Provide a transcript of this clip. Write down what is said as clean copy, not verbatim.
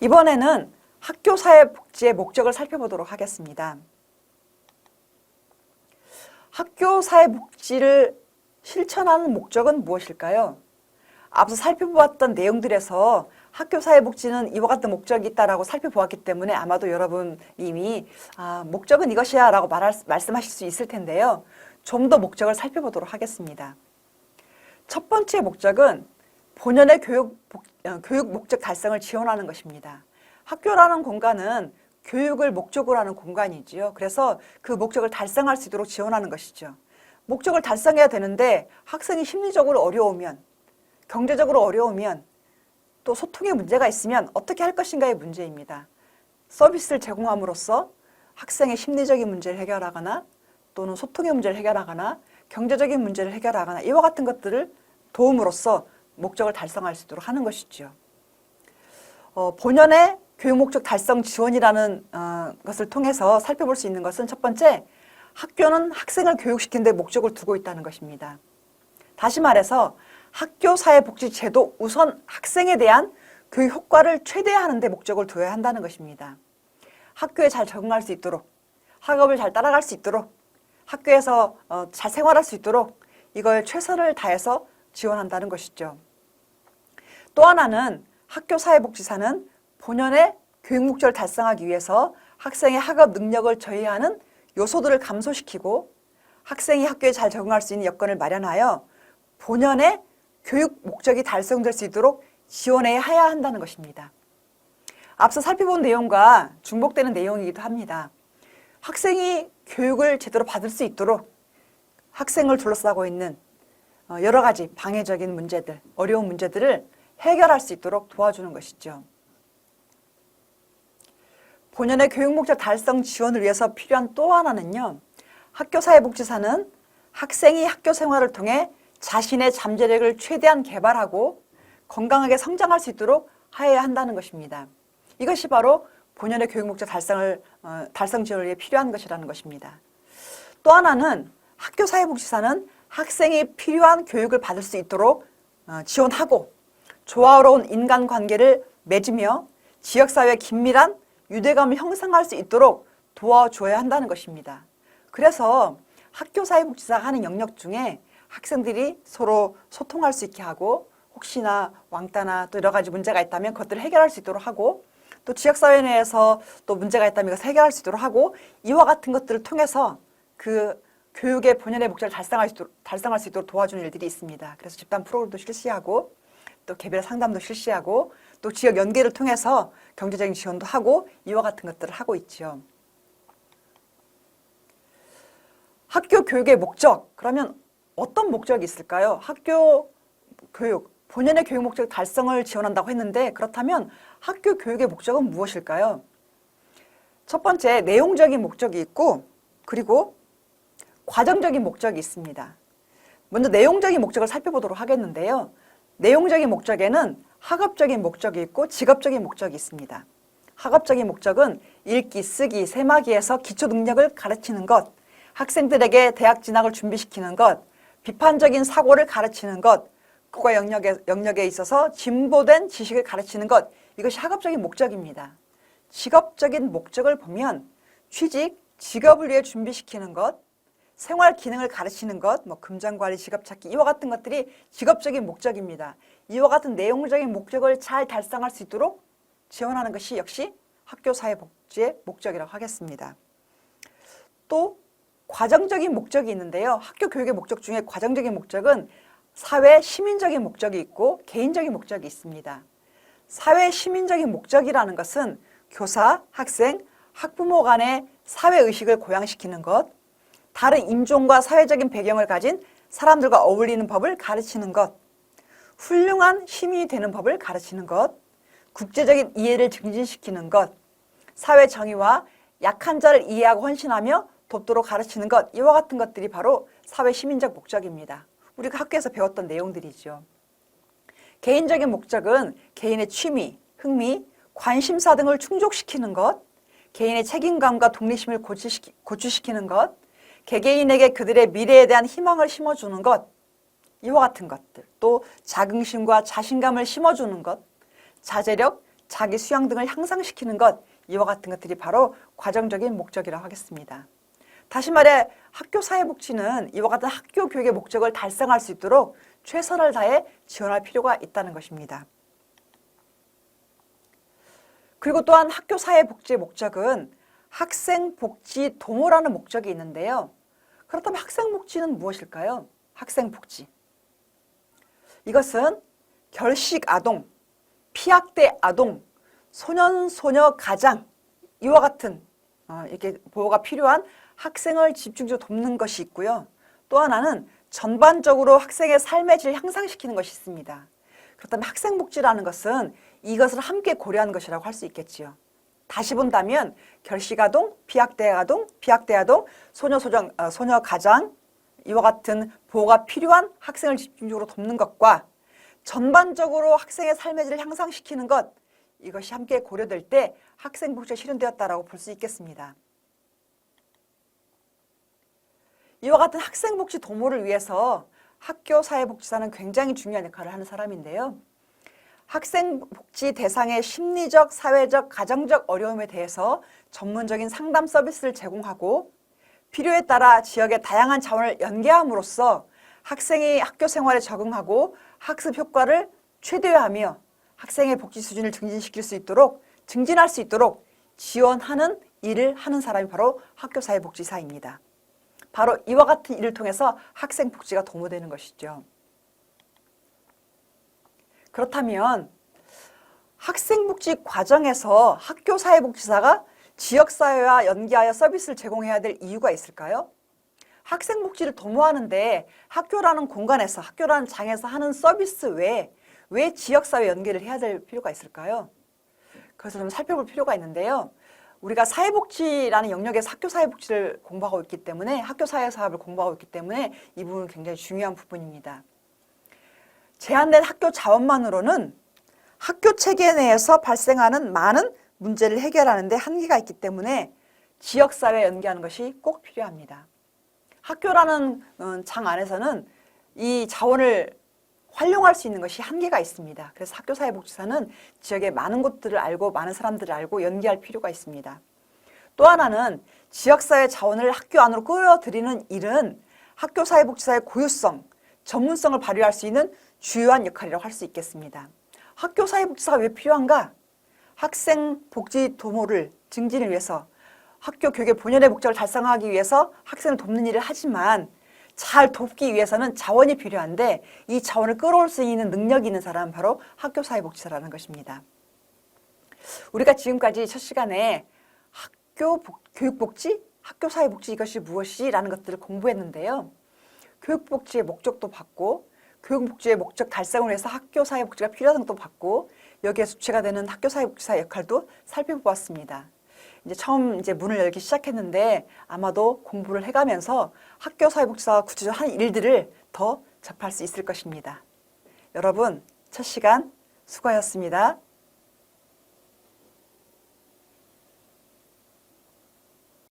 이번에는 학교사회복지의 목적을 살펴보도록 하겠습니다. 학교사회복지를 실천하는 목적은 무엇일까요? 앞서 살펴보았던 내용들에서 학교사회복지는 이와 같은 목적이 있다라고 살펴보았기 때문에 아마도 여러분 이미 목적은 이것이야 라고 말씀하실 수 있을 텐데요. 좀 더 목적을 살펴보도록 하겠습니다. 첫 번째 목적은 본연의 교육 목적 달성을 지원하는 것입니다. 학교라는 공간은 교육을 목적으로 하는 공간이지요. 그래서 그 목적을 달성할 수 있도록 지원하는 것이죠. 목적을 달성해야 되는데 학생이 심리적으로 어려우면, 경제적으로 어려우면, 또 소통에 문제가 있으면 어떻게 할 것인가의 문제입니다. 서비스를 제공함으로써 학생의 심리적인 문제를 해결하거나 또는 소통의 문제를 해결하거나 경제적인 문제를 해결하거나 이와 같은 것들을 도움으로써 목적을 달성할 수 있도록 하는 것이죠. 본연의 교육 목적 달성 지원이라는 것을 통해서 살펴볼 수 있는 것은 첫 번째, 학교는 학생을 교육시키는 데 목적을 두고 있다는 것입니다. 다시 말해서 학교사회복지제도 우선 학생에 대한 교육 효과를 최대화하는 데 목적을 두어야 한다는 것입니다. 학교에 잘 적응할 수 있도록, 학업을 잘 따라갈 수 있도록, 학교에서 잘 생활할 수 있도록 이걸 최선을 다해서 지원한다는 것이죠. 또 하나는 학교사회복지사는 본연의 교육 목적을 달성하기 위해서 학생의 학업 능력을 저해하는 요소들을 감소시키고 학생이 학교에 잘 적응할 수 있는 여건을 마련하여 본연의 교육 목적이 달성될 수 있도록 지원해야 한다는 것입니다. 앞서 살펴본 내용과 중복되는 내용이기도 합니다. 학생이 교육을 제대로 받을 수 있도록 학생을 둘러싸고 있는 여러 가지 방해적인 문제들, 어려운 문제들을 해결할 수 있도록 도와주는 것이죠. 본연의 교육 목적 달성 지원을 위해서 필요한 또 하나는요. 학교사회복지사는 학생이 학교 생활을 통해 자신의 잠재력을 최대한 개발하고 건강하게 성장할 수 있도록 하여야 한다는 것입니다. 이것이 바로 본연의 교육 목적 달성 지원을 위해 필요한 것이라는 것입니다. 또 하나는 학교사회복지사는 학생이 필요한 교육을 받을 수 있도록 지원하고 조화로운 인간관계를 맺으며 지역사회의 긴밀한 유대감을 형성할 수 있도록 도와줘야 한다는 것입니다. 그래서 학교사회복지사가 하는 영역 중에 학생들이 서로 소통할 수 있게 하고 혹시나 왕따나 또 여러 가지 문제가 있다면 그것들을 해결할 수 있도록 하고 또 지역사회 내에서 또 문제가 있다면 이것을 해결할 수 있도록 하고 이와 같은 것들을 통해서 그 교육의 본연의 목적을 달성할 수 있도록 도와주는 일들이 있습니다. 그래서 집단 프로그램도 실시하고 또 개별 상담도 실시하고 또 지역 연계를 통해서 경제적인 지원도 하고 이와 같은 것들을 하고 있죠. 학교 교육의 목적, 그러면 어떤 목적이 있을까요? 학교 교육, 본연의 교육 목적 달성을 지원한다고 했는데 그렇다면 학교 교육의 목적은 무엇일까요? 첫 번째, 내용적인 목적이 있고 그리고 과정적인 목적이 있습니다. 먼저 내용적인 목적을 살펴보도록 하겠는데요. 내용적인 목적에는 학업적인 목적이 있고 직업적인 목적이 있습니다. 학업적인 목적은 읽기, 쓰기, 세마기에서 기초 능력을 가르치는 것, 학생들에게 대학 진학을 준비시키는 것, 비판적인 사고를 가르치는 것, 그와 영역에 있어서 진보된 지식을 가르치는 것, 이것이 학업적인 목적입니다. 직업적인 목적을 보면 취직, 직업을 위해 준비시키는 것, 생활 기능을 가르치는 것, 금전관리, 직업찾기 이와 같은 것들이 직업적인 목적입니다. 이와 같은 내용적인 목적을 잘 달성할 수 있도록 지원하는 것이 역시 학교사회복지의 목적이라고 하겠습니다. 또 과정적인 목적이 있는데요. 학교 교육의 목적 중에 과정적인 목적은 사회 시민적인 목적이 있고 개인적인 목적이 있습니다. 사회 시민적인 목적이라는 것은 교사, 학생, 학부모 간의 사회의식을 고양시키는 것, 다른 인종과 사회적인 배경을 가진 사람들과 어울리는 법을 가르치는 것, 훌륭한 시민이 되는 법을 가르치는 것, 국제적인 이해를 증진시키는 것, 사회 정의와 약한 자를 이해하고 헌신하며 돕도록 가르치는 것, 이와 같은 것들이 바로 사회 시민적 목적입니다. 우리가 학교에서 배웠던 내용들이죠. 개인적인 목적은 개인의 취미, 흥미, 관심사 등을 충족시키는 것, 개인의 책임감과 독립심을 고취시키는 것, 개개인에게 그들의 미래에 대한 희망을 심어주는 것, 이와 같은 것들, 또 자긍심과 자신감을 심어주는 것, 자제력, 자기 수양 등을 향상시키는 것, 이와 같은 것들이 바로 과정적인 목적이라고 하겠습니다. 다시 말해 학교 사회복지는 이와 같은 학교 교육의 목적을 달성할 수 있도록 최선을 다해 지원할 필요가 있다는 것입니다. 그리고 또한 학교 사회복지의 목적은 학생복지 도모라는 목적이 있는데요. 그렇다면 학생복지는 무엇일까요? 학생복지. 이것은 결식 아동, 피학대 아동, 소년, 소녀 가장 이와 같은 이렇게 보호가 필요한 학생을 집중적으로 돕는 것이 있고요. 또 하나는 전반적으로 학생의 삶의 질을 향상시키는 것이 있습니다. 그렇다면 학생복지라는 것은 이것을 함께 고려하는 것이라고 할 수 있겠지요. 다시 본다면 결식아동, 피학대아동, 소녀, 소녀 가장 이와 같은 보호가 필요한 학생을 집중적으로 돕는 것과 전반적으로 학생의 삶의 질을 향상시키는 것, 이것이 함께 고려될 때 학생복지가 실현되었다고 볼 수 있겠습니다. 이와 같은 학생복지 도모를 위해서 학교사회복지사는 굉장히 중요한 역할을 하는 사람인데요. 학생복지 대상의 심리적, 사회적, 가정적 어려움에 대해서 전문적인 상담 서비스를 제공하고 필요에 따라 지역의 다양한 자원을 연계함으로써 학생이 학교 생활에 적응하고 학습 효과를 최대화하며 학생의 복지 수준을 증진할 수 있도록 지원하는 일을 하는 사람이 바로 학교사회복지사입니다. 바로 이와 같은 일을 통해서 학생 복지가 도모되는 것이죠. 그렇다면 학생복지 과정에서 학교사회복지사가 지역사회와 연계하여 서비스를 제공해야 될 이유가 있을까요? 학생복지를 도모하는데 학교라는 공간에서, 학교라는 장에서 하는 서비스 외에 왜 지역사회 연계를 해야 될 필요가 있을까요? 그래서 좀 살펴볼 필요가 있는데요. 우리가 사회복지라는 영역에서 학교사회복지를 공부하고 있기 때문에, 학교사회사업을 공부하고 있기 때문에 이 부분은 굉장히 중요한 부분입니다. 제한된 학교 자원만으로는 학교 체계 내에서 발생하는 많은 문제를 해결하는 데 한계가 있기 때문에 지역사회에 연계하는 것이 꼭 필요합니다. 학교라는 장 안에서는 이 자원을 활용할 수 있는 것이 한계가 있습니다. 그래서 학교사회복지사는 지역의 많은 곳들을 알고 많은 사람들을 알고 연계할 필요가 있습니다. 또 하나는 지역사회 자원을 학교 안으로 끌어들이는 일은 학교사회복지사의 고유성, 전문성을 발휘할 수 있는 주요한 역할이라고 할 수 있겠습니다. 학교사회복지사가 왜 필요한가? 학생 복지 도모를 증진을 위해서 학교 교육의 본연의 목적을 달성하기 위해서 학생을 돕는 일을 하지만 잘 돕기 위해서는 자원이 필요한데 이 자원을 끌어올 수 있는 능력이 있는 사람은 바로 학교사회복지사라는 것입니다. 우리가 지금까지 첫 시간에 교육복지, 학교사회복지 이것이 무엇이라는 것들을 공부했는데요. 교육복지의 목적도 봤고 교육복지의 목적 달성을 위해서 학교사회복지가 필요한 것도 봤고 여기에 주체가 되는 학교사회복지사의 역할도 살펴보았습니다. 이제 처음 문을 열기 시작했는데 아마도 공부를 해가면서 학교사회복지사가 구체적으로 하는 일들을 더 접할 수 있을 것입니다. 여러분, 첫 시간 수고하셨습니다.